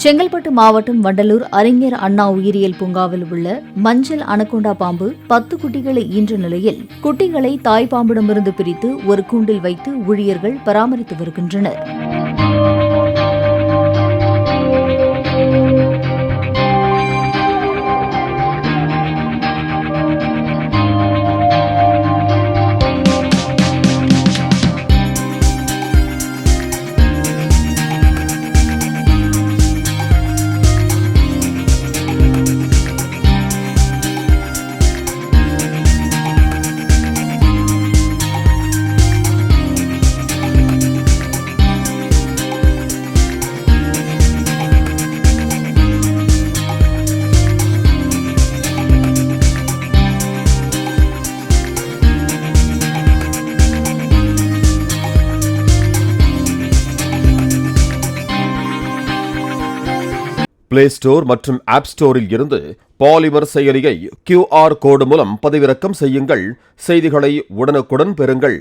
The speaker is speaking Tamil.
செங்கல்பட்டு மாவட்டம் வண்டலூர் அறிஞர் அண்ணா உயிரியல் பூங்காவில் உள்ள மஞ்சள் அனகொண்டா பாம்பு 10 குட்டிகளை ஈன்ற நிலையில் குட்டிகளை தாய்ப்பாம்பிடமிருந்து பிரித்து ஒரு கூண்டில் வைத்து ஊழியர்கள் பராமரித்து வருகின்றனர். பிளே ஸ்டோர் மற்றும் ஆப் ஸ்டோரில் இருந்து பாலிமர் செயலியை QR கோடு மூலம் பதிவிறக்கம் செய்யுங்கள். செய்திகளை உடனுக்குடன் பெறுங்கள்.